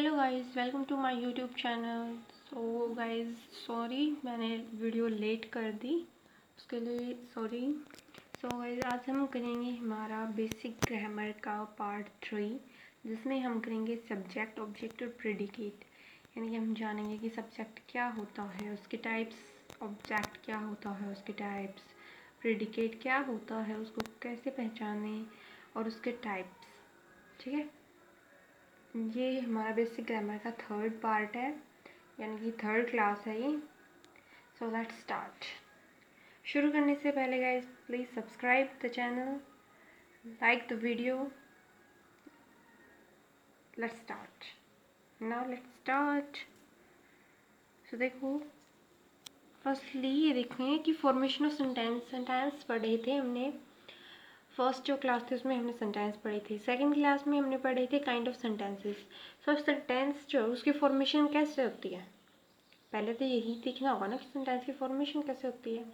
Hello guys, welcome to my YouTube channel. So guys, sorry मैंने video late कर दी, उसके लिए सॉरी। सो गाइस, आज हम करेंगे हमारा बेसिक ग्रामर का पार्ट 3, जिसमें हम करेंगे सब्जेक्ट, ऑब्जेक्ट और प्रेडिकेट। यानी कि हम जानेंगे कि सब्जेक्ट क्या होता है, उसके टाइप्स, ऑब्जेक्ट क्या होता है, उसके टाइप्स, प्रेडिकेट क्या होता है, उसको कैसे पहचानें और उसके टाइप्स। ठीक है, ये हमारा बेसिक ग्रामर का थर्ड पार्ट है, यानी कि थर्ड क्लास है ये। So let's start. शुरू करने से पहले guys, please subscribe the channel, like the video. Let's start now, let's start. So देखो, फर्स्टली ये देखें कि फॉर्मेशन ऑफ सेंटेंस पढ़े थे हमने। फर्स्ट जो क्लास थी उसमें हमने सेंटेंस पढ़े थे, सेकंड क्लास में हमने पढ़े थे kind of sentences. So sentence जो उसकी फॉर्मेशन कैसे होती है, पहले तो यही देखना होगा ना कि सेंटेंस की फॉर्मेशन कैसे होती है।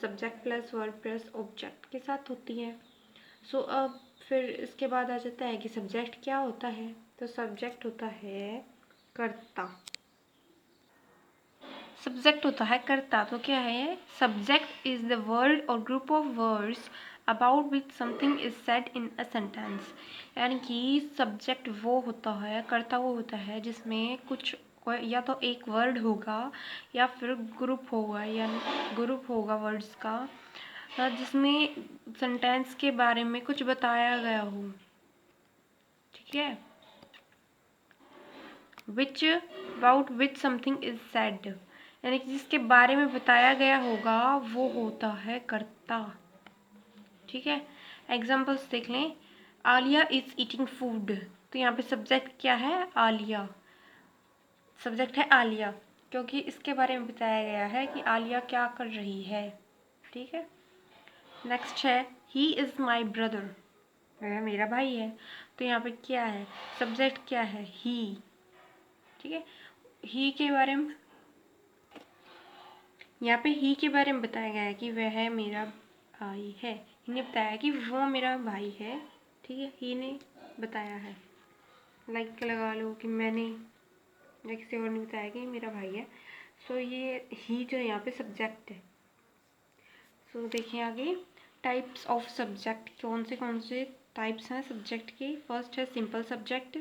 Subject plus verb plus object के साथ होती है। सो अब फिर इसके बाद आ जाता है कि सब्जेक्ट क्या होता है। तो सब्जेक्ट होता है कर्ता। सब्जेक्ट होता है कर्ता। तो क्या है, सब्जेक्ट इज द वर्ड और group of words about which something is said in a sentence. यानी कि सब्जेक्ट वो होता है, कर्ता वो होता है जिसमें कुछ या तो एक वर्ड होगा या फिर ग्रुप होगा, यानी ग्रुप होगा वर्ड्स का, जिसमें सेंटेंस के बारे में कुछ बताया गया हो। ठीक है, which about which something is said, यानी कि जिसके बारे में बताया गया होगा वो होता है कर्ता। ठीक है, एग्जाम्पल्स देख लें। Alia is eating food. तो यहाँ पे सब्जेक्ट क्या है, आलिया। सब्जेक्ट है आलिया, क्योंकि इसके बारे में बताया गया है कि आलिया क्या कर रही है। ठीक है, नेक्स्ट है ही इज़ माई ब्रदर, वह मेरा भाई है। तो यहाँ पे क्या है, सब्जेक्ट क्या है, ही। ठीक है, ही के बारे में, यहाँ पे ही के बारे में बताया गया है कि वह मेरा भाई है। ही ने बताया कि वो मेरा भाई है। ठीक है, ही ने बताया है, लाइक लगा लो कि मैंने, या किसी और ने बताया कि मेरा भाई है। सो ये ही जो यहाँ पे सब्जेक्ट है। सो देखिए आगे, टाइप्स ऑफ सब्जेक्ट कौन से टाइप्स हैं सब्जेक्ट के। फर्स्ट है simple subject.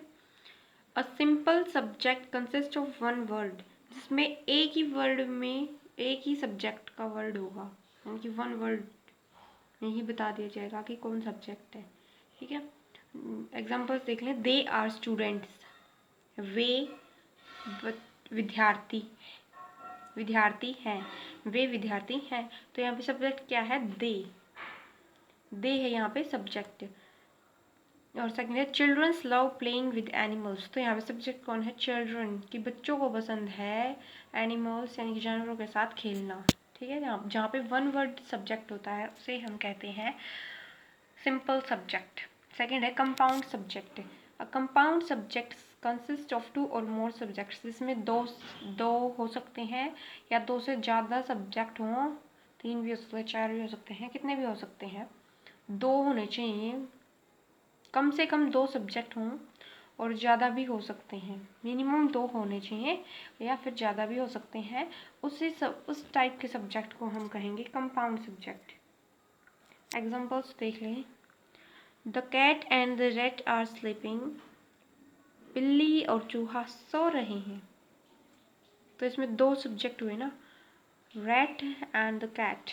A simple subject consist of one word, जिसमें एक ही वर्ड में एक ही सब्जेक्ट का वर्ड होगा, यानी कि वन वर्ड में ही बता दिया जाएगा कि कौन सब्जेक्ट है। ठीक है, एग्जाम्पल्स देख लें। दे आर स्टूडेंट्स, वे विद्यार्थी विद्यार्थी हैं, वे विद्यार्थी हैं। तो यहाँ पे सब्जेक्ट क्या है, दे है यहाँ पे सब्जेक्ट। और सेकंड है children's love playing with animals. तो यहाँ पे सब्जेक्ट कौन है, चिल्ड्रन, कि बच्चों को पसंद है एनिमल्स यानी कि जानवरों के साथ खेलना। ठीक है, जहाँ पे वन वर्ड सब्जेक्ट होता है उसे हम कहते हैं सिंपल सब्जेक्ट। सेकंड है compound subject. A compound subject consist of two or more subjects, जिसमें दो हो सकते हैं या दो से ज़्यादा सब्जेक्ट हों। तीन भी हो सकते हैं, चार भी हो सकते हैं, कितने भी हो सकते हैं। दो होने चाहिए, कम से कम दो सब्जेक्ट हों, और ज़्यादा भी हो सकते हैं। मिनिमम दो होने चाहिए या फिर ज़्यादा भी हो सकते हैं। उस टाइप के सब्जेक्ट को हम कहेंगे कंपाउंड सब्जेक्ट। एग्जाम्पल्स देख लें। The cat and the rat are sleeping. बिल्ली और चूहा सो रहे हैं। तो इसमें दो सब्जेक्ट हुए ना, rat and the cat.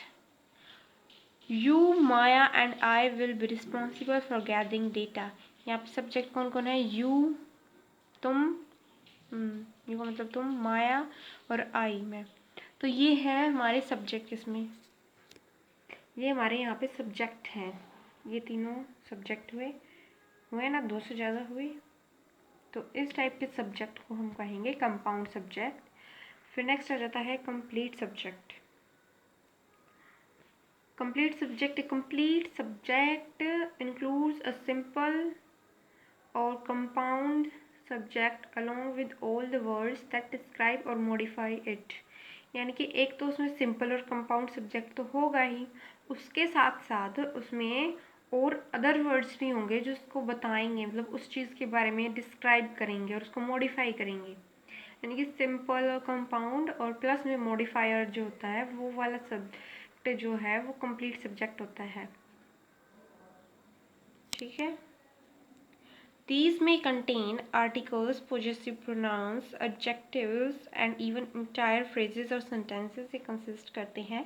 You Maya and I will be responsible for gathering data. यहाँ पे सब्जेक्ट कौन कौन है, यू तुम, यू का मतलब तुम, माया और आई मैं। तो ये है हमारे सब्जेक्ट, इसमें ये हमारे यहाँ पे सब्जेक्ट हैं। ये तीनों सब्जेक्ट हुए ना, दो से ज़्यादा हुए। तो इस टाइप के सब्जेक्ट को हम कहेंगे कंपाउंड सब्जेक्ट। फिर नेक्स्ट आ जाता है complete subject. Complete subject includes a simple और compound subject along with all the words that describe or modify it। यानी कि एक तो उसमें सिंपल और कंपाउंड सब्जेक्ट तो होगा ही, उसके साथ साथ उसमें और अदर वर्ड्स भी होंगे जो उसको बताएंगे, मतलब उस चीज़ के बारे में डिस्क्राइब करेंगे और उसको मॉडिफाई करेंगे। यानी कि सिंपल और कंपाउंड और प्लस में मॉडिफायर जो होता है वो वाला सब्जेक्ट जो है वो कंप्लीट सब्जेक्ट होता है। ठीक है। These may contain articles, possessive pronouns, adjectives and even entire phrases और sentences ये consist करते हैं।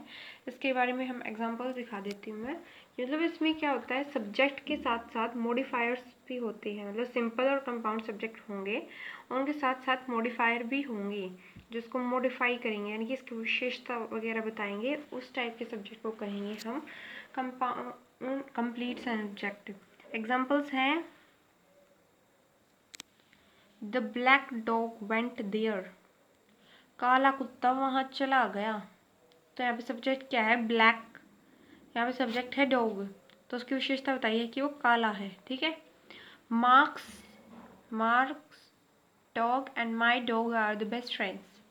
इसके बारे में हम example दिखा देती हूँ मैं। मतलब इसमें क्या होता है, subject के साथ साथ modifiers भी होते हैं, मतलब simple और compound subject होंगे और उनके साथ साथ modifier भी होंगे जिसको modify करेंगे, यानी कि इसकी विशेषता वगैरह बताएंगे। उस टाइप के subject को कहेंगे हम complete subject। Examples हैं The black dog went there. काला कुत्ता वहाँ चला गया। तो यहाँ पे सब्जेक्ट क्या है, ब्लैक। यहाँ पे सब्जेक्ट है डॉग, तो उसकी विशेषता बताइए कि वो काला है। ठीक है। Mark's dog and my dog are the best friends.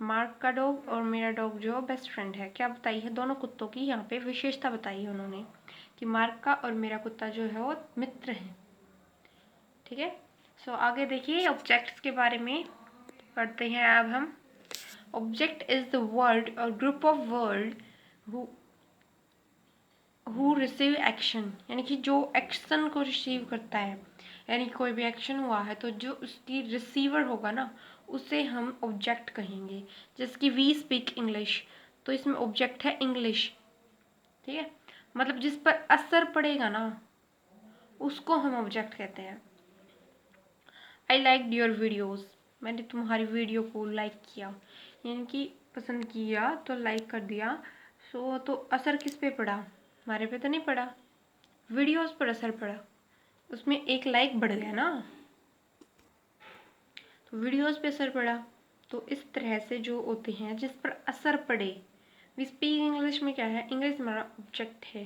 Mark का डॉग और मेरा डॉग जो बेस्ट फ्रेंड है। क्या बताई है, दोनों कुत्तों की यहाँ पे विशेषता बताई है उन्होंने कि मार्क का और मेरा कुत्ता जो है वो मित्र है। ठीक है। सो आगे देखिए ऑब्जेक्ट्स के बारे में पढ़ते हैं अब हम। ऑब्जेक्ट इज द वर्ड और group of word who receive action, यानी कि जो एक्शन को रिसीव करता है, यानी कोई भी एक्शन हुआ है तो जो उसकी रिसीवर होगा ना उसे हम ऑब्जेक्ट कहेंगे। जैसे कि वी स्पीक इंग्लिश, तो इसमें ऑब्जेक्ट है इंग्लिश। ठीक है। मतलब जिस पर असर पड़ेगा ना उसको हम ऑब्जेक्ट कहते हैं। आई लाइक योर वीडियोज़, मैंने तुम्हारी वीडियो को लाइक किया, यानी कि पसंद किया तो लाइक कर दिया। सो तो असर किस पे पड़ा, हमारे पे तो नहीं पड़ा, वीडियोज़ पर असर पड़ा, उसमें एक लाइक बढ़ गया ना, तो वीडियोज़ पे असर पड़ा। तो इस तरह से जो होते हैं जिस पर असर पड़े। वी स्पीक इंग्लिश में क्या है, इंग्लिश हमारा ऑब्जेक्ट है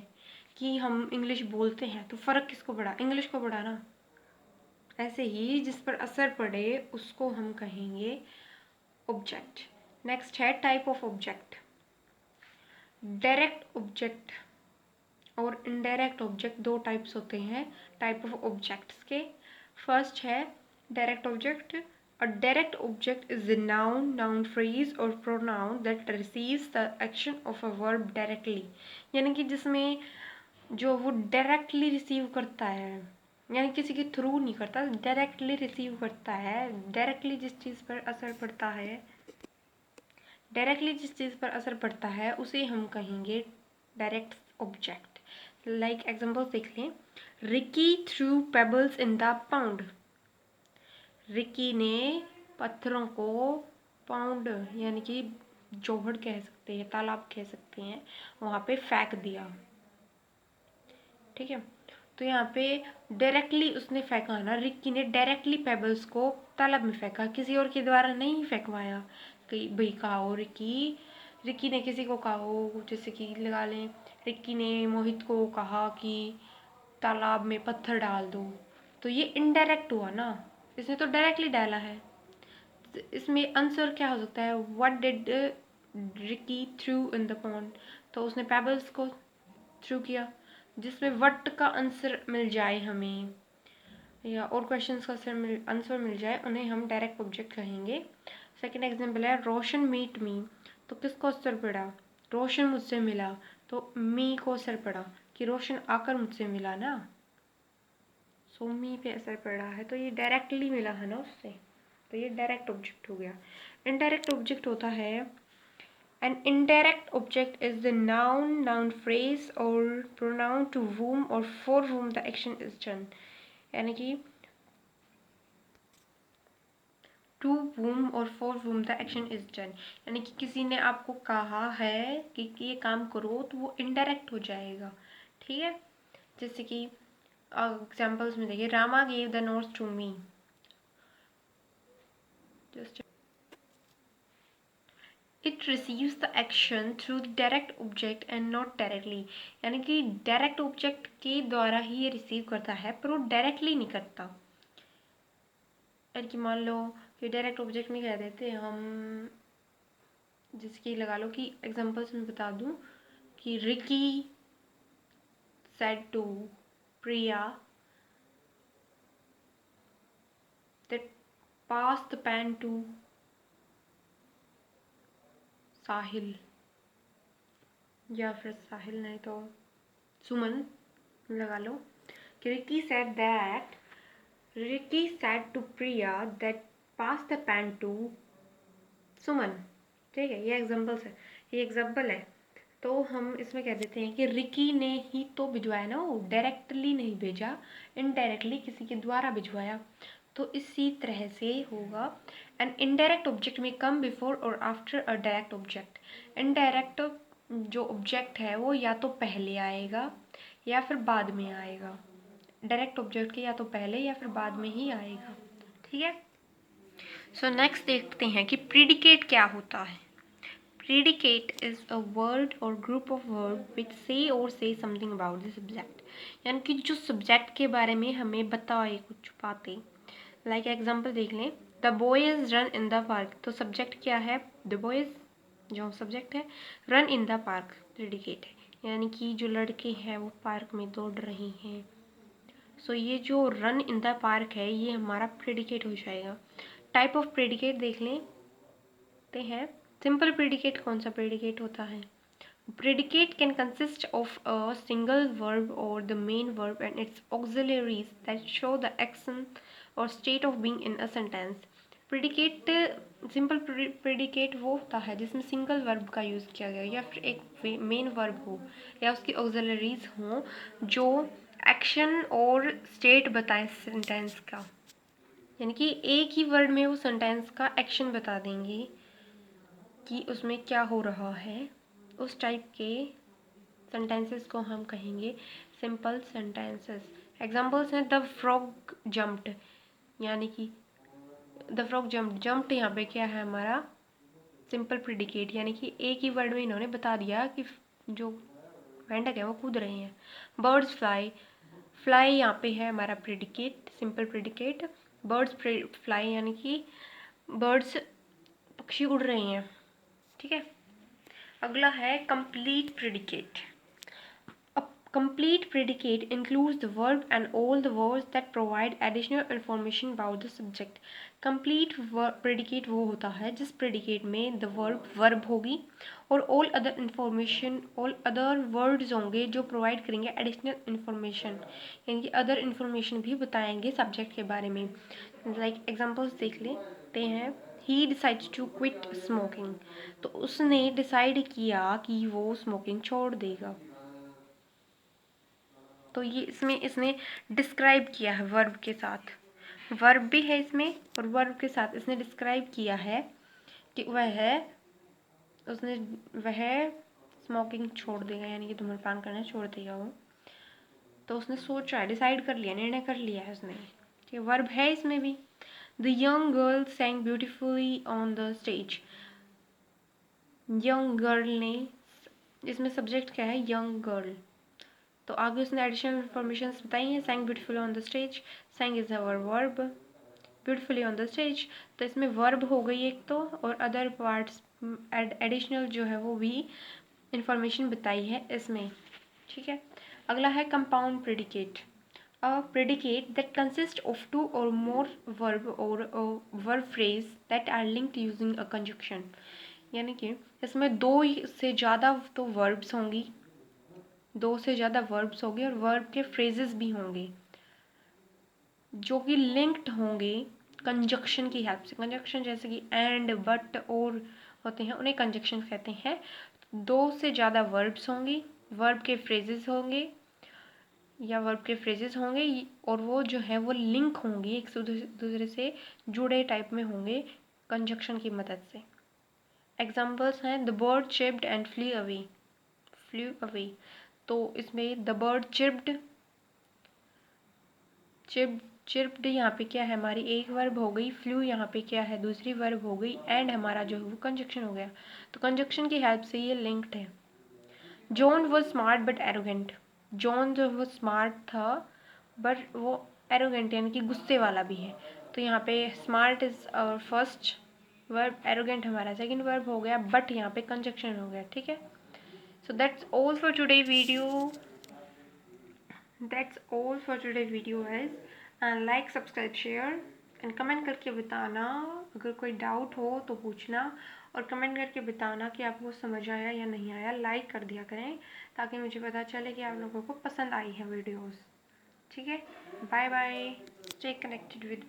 कि हम इंग्लिश बोलते हैं, तो फ़र्क किसको पड़ा, इंग्लिश को पड़ा ना। ऐसे ही जिस पर असर पड़े उसको हम कहेंगे ऑब्जेक्ट। नेक्स्ट है type of object. Direct object और इनडायरेक्ट ऑब्जेक्ट, दो टाइप्स होते हैं टाइप ऑफ ऑब्जेक्ट्स के। फर्स्ट है direct object. A direct object is a noun, noun phrase or pronoun that receives the action of a verb directly, यानी कि जिसमें जो वो डायरेक्टली रिसीव करता है, यानी किसी के थ्रू नहीं करता, डायरेक्टली रिसीव करता है। डायरेक्टली जिस चीज़ पर असर पड़ता है, डायरेक्टली जिस चीज़ पर असर पड़ता है उसे हम कहेंगे डायरेक्ट ऑब्जेक्ट। लाइक एग्जाम्पल देख लें। Ricky threw pebbles in the pound, Ricky ने पत्थरों को पाउंड यानी कि जोहड़ कह सकते हैं, तालाब कह सकते हैं, वहाँ पे फेंक दिया। ठीक है। तो यहाँ पे डायरेक्टली उसने फेंका ना, रिक्की ने डायरेक्टली पेबल्स को तालाब में फेंका, किसी और के द्वारा नहीं फेंकवाया कि भाई कहा हो रिक्की ने किसी को कहा हो, जैसे कि लगा लें रिक्की ने मोहित को कहा कि तालाब में पत्थर डाल दो, तो ये इनडायरेक्ट हुआ ना, इसने तो डायरेक्टली डाला है। इसमें आंसर क्या हो सकता है, what did Ricky threw in the pond, तो उसने पेबल्स को थ्रू किया। जिसमें वट का आंसर मिल जाए हमें या और क्वेश्चंस का आंसर मिल जाए उन्हें हम डायरेक्ट ऑब्जेक्ट कहेंगे। सेकंड एग्जांपल है रोशन मीट मी, तो किसको असर पड़ा, रोशन मुझसे मिला, तो मी को असर पड़ा कि रोशन आकर मुझसे मिला ना, सो मी पे असर पड़ा है, तो ये डायरेक्टली मिला है ना उससे, तो ये डायरेक्ट ऑब्जेक्ट हो गया। इनडायरेक्ट ऑब्जेक्ट होता है An indirect object is the noun, noun phrase or pronoun to whom or for whom the action is done, यानी कि to whom or for whom the action is done, यानी कि किसी ने आपको कहा है कि ये काम करो तो वो indirect हो जाएगा। ठीक है। जैसे कि एग्जाम्पल्स में देखिए, Rama gave the notes to me, just It receives the action through the direct object and not directly, यानी कि डायरेक्ट ऑब्जेक्ट के द्वारा ही ये रिसीव करता है पर वो डायरेक्टली नहीं करता। यानी कि मान लो कि डायरेक्ट ऑब्जेक्ट में कह देते हैं हम, जिसकी लगा लो कि एग्जांपल्स में बता दूं कि Ricky said to Priya that passed the pen to Sahil, या फिर साहिल नहीं तो सुमन लगा लो, कि Ricky said to Priya that pass the pen to सुमन। ठीक है, ये एग्जाम्पल है। तो हम इसमें कह देते हैं कि रिकी ने ही तो भिजवाया ना, वो डायरेक्टली नहीं भेजा, इनडायरेक्टली किसी के द्वारा भिजवाया। तो इसी तरह से होगा, एन इनडायरेक्ट ऑब्जेक्ट में कम बिफोर और after a direct object. Indirect जो ऑब्जेक्ट है वो या तो पहले आएगा या फिर बाद में आएगा, डायरेक्ट ऑब्जेक्ट के या तो पहले या फिर बाद में ही आएगा। ठीक है, सो नेक्स्ट देखते हैं कि प्रीडिकेट क्या होता है। Predicate is a word or group of words which say or say something about the subject, यानी कि जो सब्जेक्ट के बारे में हमें बताए कुछ बातें। लाइक एग्जाम्पल देख लें, the boys run in the park. तो सब्जेक्ट क्या है? द बॉयज जो सब्जेक्ट है, run in the park predicate है, यानी कि जो लड़के हैं वो पार्क में दौड़ रहे हैं। सो ये जो रन इन द पार्क है ये हमारा प्रेडिकेट हो जाएगा। टाइप ऑफ प्रेडिकेट देख लेते हैं। सिंपल प्रेडिकेट कौन सा प्रेडिकेट होता है? Predicate can consist of a single verb or the main verb and its auxiliaries that show the action or state of being in a sentence. Predicate simple predicate वो होता है जिसमें single verb का use किया गया या फिर एक मेन वर्ब हो या उसकी ऑक्सिलरीज हों जो एक्शन और स्टेट बताएं सेंटेंस का, यानी कि एक ही वर्ड में वो सेंटेंस का एक्शन बता देंगे कि उसमें क्या हो रहा है। उस टाइप के सेंटेंसेस को हम कहेंगे सिंपल सेंटेंसेस। एग्जांपल्स हैं द फ्रॉग जंप्ड, यानी कि द फ्रॉग जंप्ड यहाँ पे क्या है हमारा सिंपल प्रेडिकेट, यानी कि एक ही वर्ड में इन्होंने बता दिया कि जो मेंढक है वो कूद रहे हैं। बर्ड्स फ्लाई यहाँ पे है हमारा predicate, simple predicate. Birds fly यानी कि बर्ड्स पक्षी उड़ रहे हैं। ठीक है, अगला है complete predicate. A complete predicate includes the verb and all the words that provide additional information about the subject. Complete predicate वो होता है जिस predicate में the verb होगी और all other words होंगे जो provide करेंगे additional information, यानी कि other information भी बताएंगे subject के बारे में। Like examples देख लेते हैं। He decides to quit smoking, तो उसने डिसाइड किया कि वो स्मोकिंग छोड़ देगा। तो ये इसमें इसने डिस्क्राइब किया है वर्ब के साथ, वर्ब भी है इसमें और वर्ब के साथ इसने डिस्क्राइब किया है कि वह स्मोकिंग छोड़ देगा, यानी कि धूम्रपान करना छोड़ देगा वो। तो उसने सोचा है, डिसाइड कर लिया, निर्णय कर लिया है उसने। ठीक है, वर्ब है इसमें भी। The young girl सैंग beautifully on the stage. Young girl ने, इसमें सब्जेक्ट क्या है? Young girl. तो आगे उसने एडिशनल इन्फॉर्मेशन बताई हैं। सैंग beautifully on the stage, सैंग is our verb, beautifully on the stage. तो इसमें वर्ब हो गई एक तो, और अदर पार्ट्स एडिशनल जो है वो भी इंफॉर्मेशन बताई है इसमें। ठीक है, अगला है compound predicate. A predicate that consist of 2 or more verb और verb phrase that are linked using a conjunction, यानी कि इसमें 2 से ज़्यादा तो वर्ब्स होंगी, 2 से ज़्यादा वर्ब्स होंगे और वर्ब के फ्रेजेस भी होंगे जो कि लिंक्ड होंगे कंजक्शन की हेल्प से। कंजक्शन जैसे कि एंड, बट, और होते हैं, उन्हें कंजक्शन कहते हैं। 2 से ज़्यादा वर्ब्स होंगी, वर्ब के फ्रेजेस होंगे या वर्ब के फ्रेजेस होंगे और वो जो है वो लिंक होंगे, एक दूसरे से जुड़े टाइप में होंगे कंजक्शन की मदद से। एग्जाम्पल्स हैं the bird chipped and flu away. तो इसमें द बर्ड चिर्प्ड यहाँ पे क्या है हमारी एक वर्ब हो गई, फ्लू यहाँ पे क्या है दूसरी वर्ब हो गई, एंड हमारा जो है वो कंजक्शन हो गया। तो कंजक्शन की हेल्प से ये लिंक्ड है। John was smart but arrogant. John जो वो स्मार्ट था बट वो एरोगेंट यानी कि गुस्से वाला भी है। तो यहाँ पे smart is our first verb, arrogant हमारा सेकंड वर्ब हो गया, बट यहाँ पे कंजक्शन हो गया। ठीक है, so that's all for today video. That's all for today video guys, and like, subscribe, share and comment करके बताना। अगर कोई डाउट हो तो पूछना, और कमेंट करके बताना कि आपको समझ आया या नहीं आया। लाइक कर दिया करें ताकि मुझे पता चले कि आप लोगों को पसंद आई है वीडियोस। ठीक है, bye bye, stay connected with